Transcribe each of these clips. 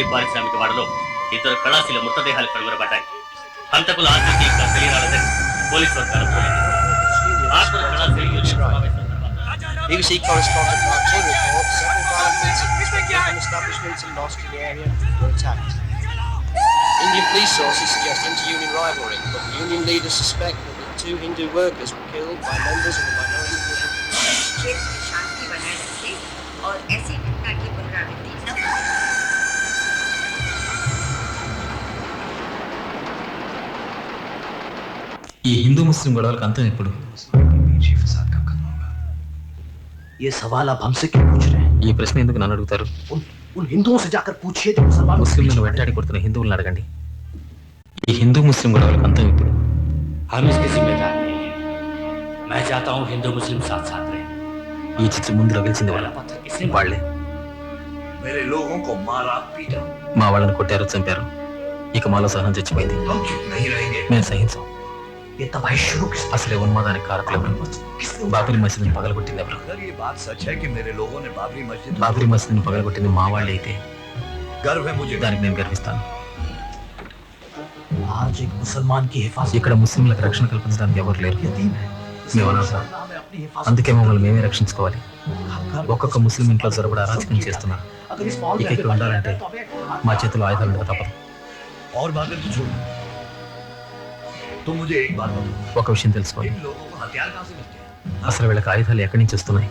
ఢిల్లీ పారిశ్రామికవాడలో ఇద్దరు కళాశీల మృతదేహాలు కనుగొనబడ్డాయి. హంతకుల ఆచూకీ ఇంకా తెలియరాలేదని పోలీసు వర్గాలు BBC correspondent Mark Two reports several violent incidents when establishments and mosques in the area were attacked. Indian police sources suggest inter-union rivalry, but union leaders suspect that the two Hindu workers were killed by members of the minority group. क्षेत्र में शांति बनाए रखे और ऐसी घटना की पुनरावृत्ति न हो। ఈ హిందూ ముస్లిం గొడవలకు అంతం ఎప్పుడు? ये सवाल आप हमसे क्यों पूछ रहे हैं? ఈ ప్రశ్న ఎందుకు నన్ను అడుగుతారు? उन हिंदुओं से जाकर पूछिए जो मुसलमानों ముస్లింలను వెంటాడి కొడుతున్న హిందువులను అడగండి. ఈ హిందూ ముస్లిం గొడవలకు అంతం ఎప్పుడు? हम इसके जिम्मेदार नहीं है. मैं चाहता हूँ हिंदू मुस्लिम साथ साथ रहे. ఈ చిత్రం ముందు రగిల్చింది వాళ్ళే. मेरे लोगों को मारा पीटा, మా వాళ్ళని కొట్టారు, చంపారు. ఇక మాలో సహనం చచ్చిపోయింది. हम चुप नहीं रहेंगे. మేము సహించాం. ये तबाही शुरू किस అసలే ఉన్మాదానికి కారకులు ఎవరు? బాబరీ మసీదుని పగలగొట్టింది ఎవరు? अगर ये बात सच है कि मेरे लोगों ने बाबरी मस्जिद బాబరీ మసీదుని పగలగొట్టింది మా వాళ్ళే అయితే गर्व है मुझे. దానికి నేను గర్విస్తాను. आज एक मुसलमान की हिफाजत ఇక్కడ ముస్లింలకు రక్షణ కల్పించడానికి ఎవరు లేరు. మేము అనవసరం. అందుకే మమ్మల్ని మేమే రక్షించుకోవాలి. ఒక్కొక్క ముస్లిం ఇంట్లో జరపడ అరాచకం చేస్తున్నారు. ఇక ఇక్కడ ఉండాలంటే మా చేతిలో ఆయుధాలు ఉండక తప్పదు. और बातें तो छोड़. तुम मुझे एक बात बताओ. ఒక విషయం తెలుసుకోండి. इन लोगों को हथियार कहाँ से मिलते हैं? అసలు వీళ్ళకి ఆయుధాలు ఎక్కడి నుంచి వస్తున్నాయి?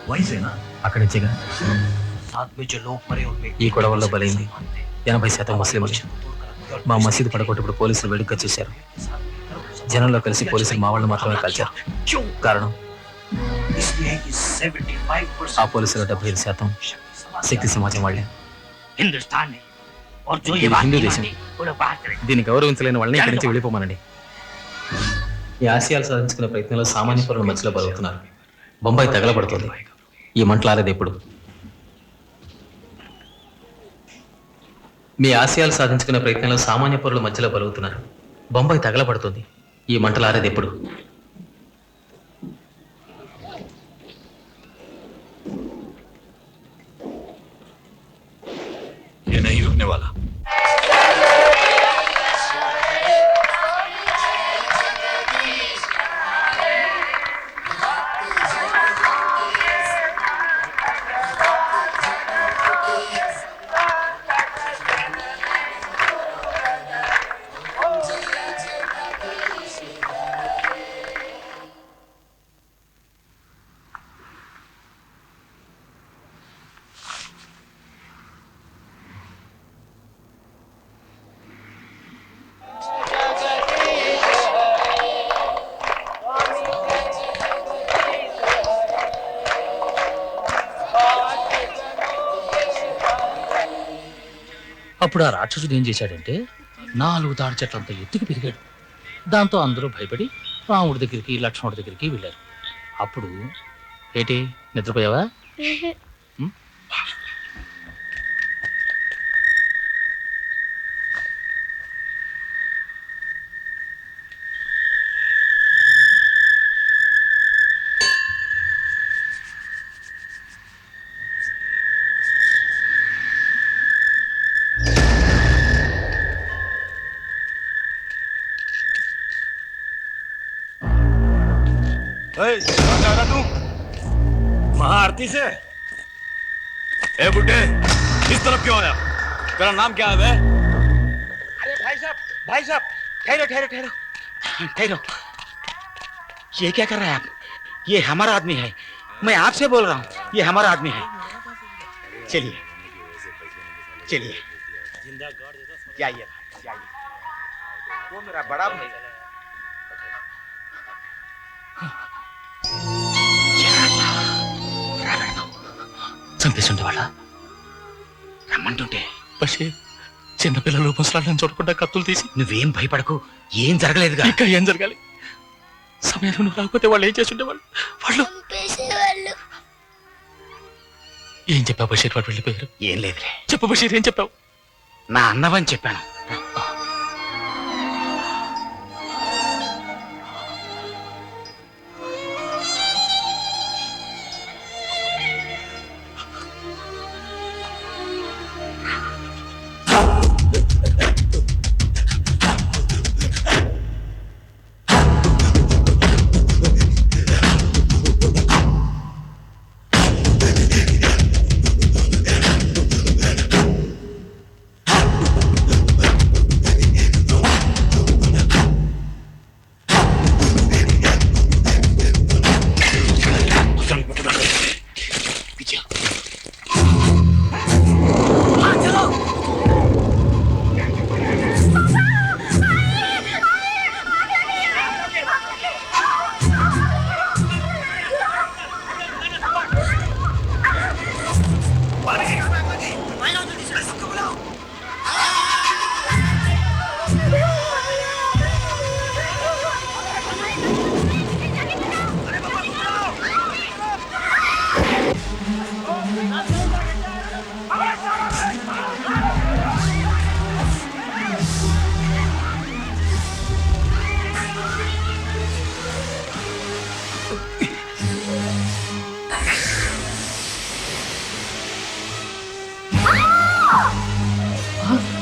वहीं से ना. అక్కడి నుంచిగా. साथ में जो लोग मरे उनमें ఈ గొడవల్లో బలైంది 80% ముస్లింలు. మా మసీదు పడగొట్టప్పుడు పోలీసులు వేడుక చేశారు. జనంలో కలిసి పోలీసులు మా వాళ్ళు మాత్రమే కాల్చారు. కారణం इसलिए कि 75% ఆ పోలీసుల 75% శక్తి సమాజం వాళ్ళే. हिंदुस्तान है और जो ఇది ये बात హిందూ नहीं దేశం. माने, वो लोग बात करें. దీన్ని గౌరవించలేని వాళ్ళని ఇక్కడి నుంచి వెళ్ళిపోమనండి. ఈ ఆశయాలు సాధించుకునే ప్రయత్నంలో సామాన్య పౌరుల మధ్యలో బలుగుతున్నారు. బొంబాయి తగలబడుతుంది. ఈ మంటలారేది ఎప్పుడు? మీ ఆశయాలు సాధించుకునే ప్రయత్నంలో సామాన్య పౌరుల మధ్యలో బలుగుతున్నారు. బొంబాయి తగలబడుతుంది. ఈ మంటలారేది ఎప్పుడు? ये नहीं रुकने वाला. అప్పుడు ఆ రాక్షసుడు ఏం చేశాడంటే 4 తాడి చెట్లంత ఎత్తుకు పెరిగాడు. దాంతో అందరూ భయపడి రాముడి దగ్గరికి లక్ష్మణుడి దగ్గరికి వెళ్ళారు. అప్పుడు ఏంటి నిద్రపోయావా? ఉం? तू महाआरती से ए बुड्ढे, इस तरफ क्यों आया? तेरा नाम क्या है? अरे भाई साहब ठहरो ठहरो ठहरो ठहरो. ये क्या कर रहे हैं आप? ये हमारा आदमी है. मैं आपसे बोल रहा हूँ, ये हमारा आदमी है. चलिए चलिए जाइए जाइए. वो मेरा बड़ा भाई है. చంపేసిండే వాళ్ళ రమ్మంటుంటే బషీర్ చిన్నపిల్లలు ముసలాళ్ళని చూడకుండా కత్తులు తీసి నువ్వేం భయపడకు, ఏం జరగలేదుగా. ఇంకా ఏం జరగాలి? సమయంలో నువ్వు రాకపోతే వాళ్ళు ఏం చేస్తుండేవాళ్ళు? వాళ్ళు ఏం చెప్పావు బషీర్? వాడు వెళ్ళిపోయారు. ఏం లేదులే. చెప్పు బషీర్, ఏం చెప్పావు? నా అన్నవని చెప్పాను.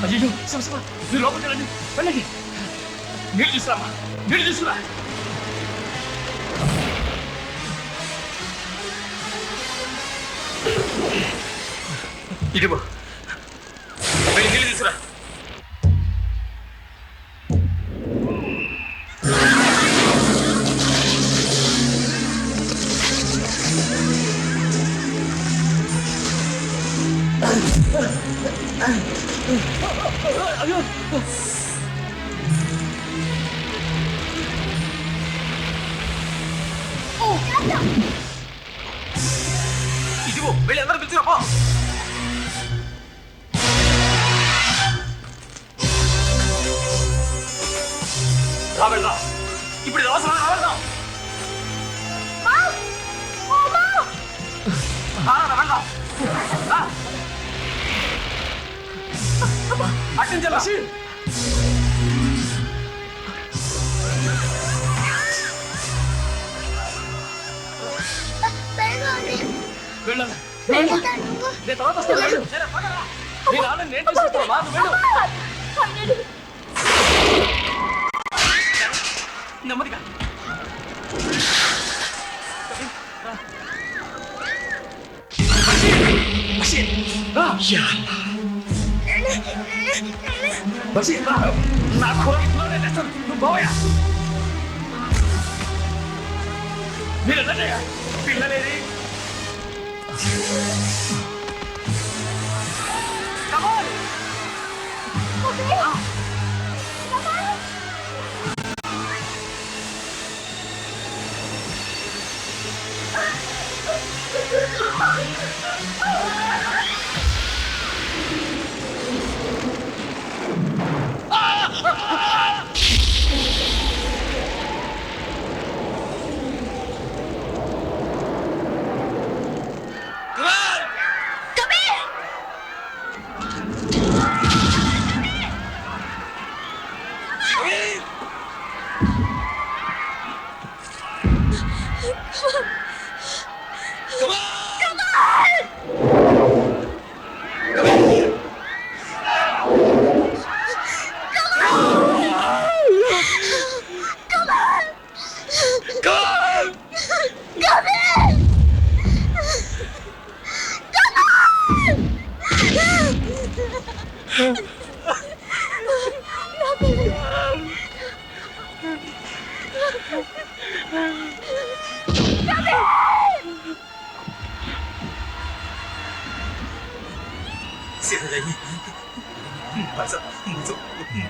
అయ్యో శివ శివ మీరు లోపలికి రండి వెళ్ళండి నీళ్ళు తీసుకురామ్మా నీళ్ళు తీసుకురా ఇదిగో వెళ్ళి నీళ్ళు తీసుకురా ఇదిగో వెళ్ళి అందరూ పిలిచిరా పో రా వెళ్దాం ఇప్పుడు ఇది అవసరం వెళ్దాం వెళ్దాం అట్టించాలా వెళ్ళాలి నేను తర్వాత వస్తాను వెళ్ళు నేను ఆనంద్ నేను తీసుకొస్తాను మా నువ్వు వెళ్ళు నెమ్మదిగా నా కోరికలోనే తెస్తాను నువ్వు పోయా మీరు వెళ్ళండియా పిల్లలేది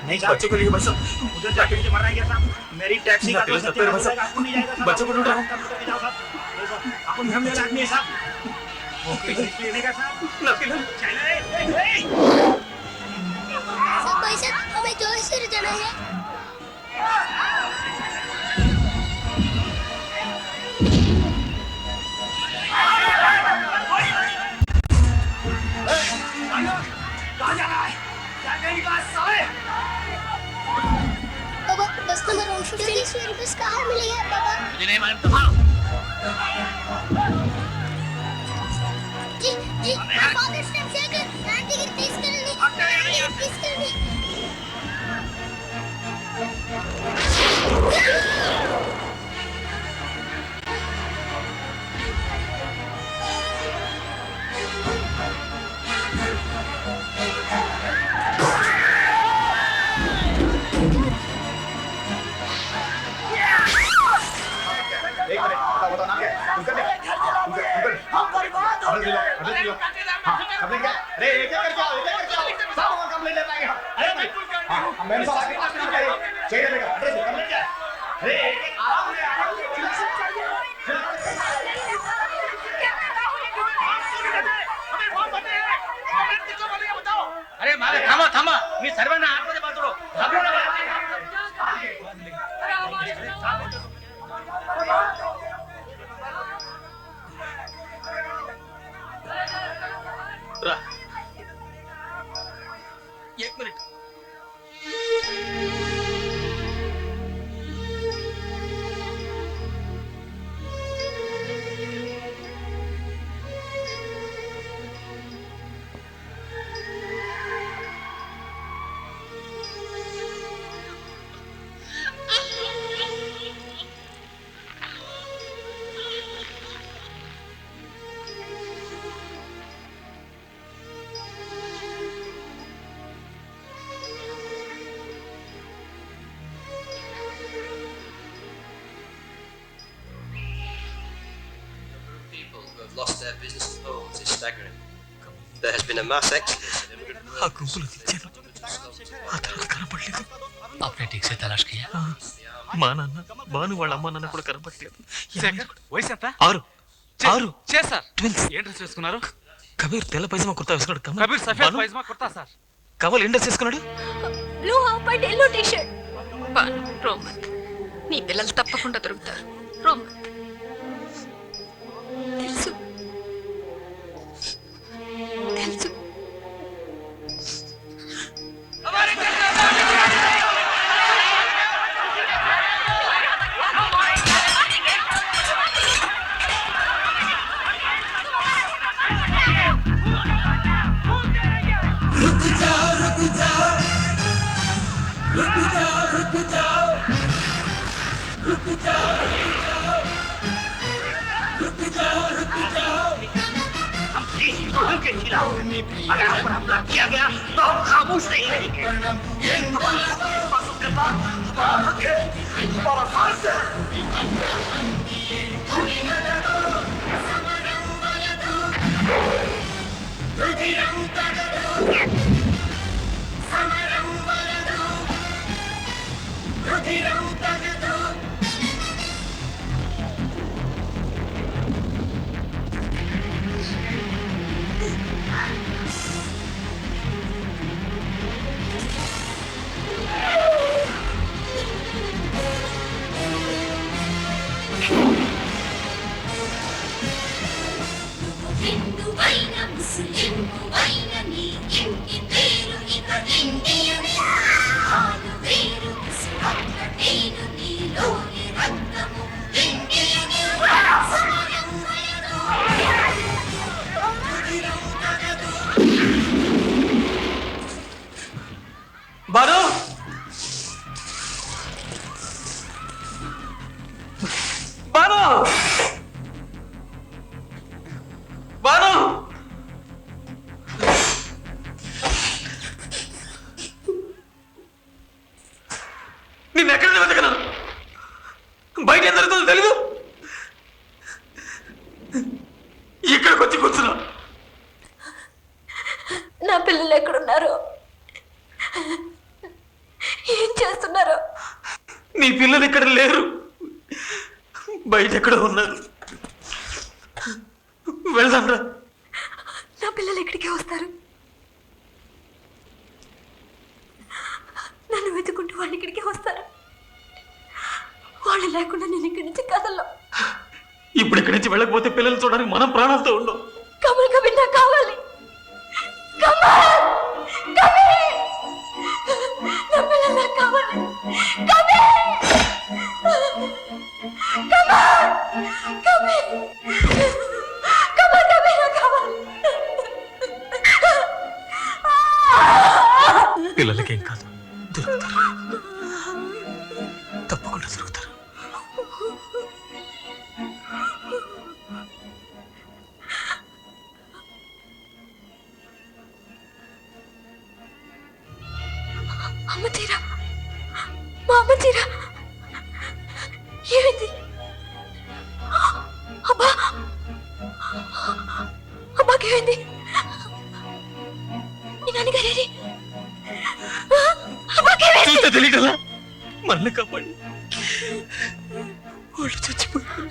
नहीं साहब बच्चों को लेके बस उधर जाके मुझे मरना है क्या साहब मेरी टैक्सी का दोस्त है बस आपको नहीं जाएगा बच्चों को ढूंढ रहा हूं आपको हम वाला आदमी है साहब ओके लेने का साहब चले सब पैसे हमें जोर से जाना है कहां जाना है क्या करेगा साले बाबा बस नंबर 150 रुपीस कहाँ मिलेगा बाबा मुझे नहीं मालूम तुम्हारा जी जी फादर स्टेप से कर आंटी की फीस करनी एक minute lost their business and homes is staggering. There has been a mass exodus of immigrant ఆ గుంపులో దించాను. ఆ తర్వాత కనపడలేదు. आपने ठीक से तलाश किया? మా నాన్న భాను వాళ్ళ అమ్మ నాన్న కూడా కనపడలేదు. వయసు ఎంత? 6 సార్ ట్విన్స్. ఏం డ్రెస్ వేసుకున్నారు? కబీర్ తెల్ల పైజమా కుర్తా వేసుకున్నాడు. కబీర్ సఫేద్ పైజమా కుర్తా సార్. కమల్ ఏం డ్రెస్ వేసుకున్నాడు? Blue half and yellow T shirt. Roman, నీ పిల్లలు తప్పకుండా దొరుకుతారు. రోమన్ తెలుసు తెలుసు. భాను భాను భాను నిన్ను ఎక్కడ వెతకన్నాను? బయట ఏం జరుగుతుందో తెలీదు. ఇక్కడికి వచ్చి కూర్చున్నా. నా పిల్లలు ఎక్కడున్నారో, ఏం చేస్తున్నారో? నీ పిల్లలు ఇక్కడ లేరు, బయట ఎక్కడో ఉన్నారు. వెళ్దాంరా. నా పిల్లలు ఎక్కడికి వస్తారు? నన్ను వెతుకుంటూ వాళ్ళు ఇక్కడికి వస్తారు. వాళ్ళు లేకుండా నేను ఇక్కడి నుంచి కదల్లో. ఇప్పుడు ఇక్కడి నుంచి వెళ్ళకపోతే పిల్లలు చూడడానికి మనం ప్రాణాలతో ఉండవు. కమల్ కబీర్ నాకు కావాలి. కమల్ కబీర్, నా పిల్లలు నాకు కావాలి. కబీర్ కమల్ కబీర్ కమల్ కబీర్ నాకు కావాలి. పిల్లలకేం కాదు, దొరుకుతారు, తప్పకుండా దొరుకుతారు. అమ్మ చీర, మా అమ్మ చీర ఏమైంది? అబ్బా అబ్బాకేమైంది? మీ నాన్నగారేరి? అబ్బాకేమైంది? చూస్తే తెలియటలా మనల్ని కాపాడి వాళ్ళు చచ్చిపోయారు.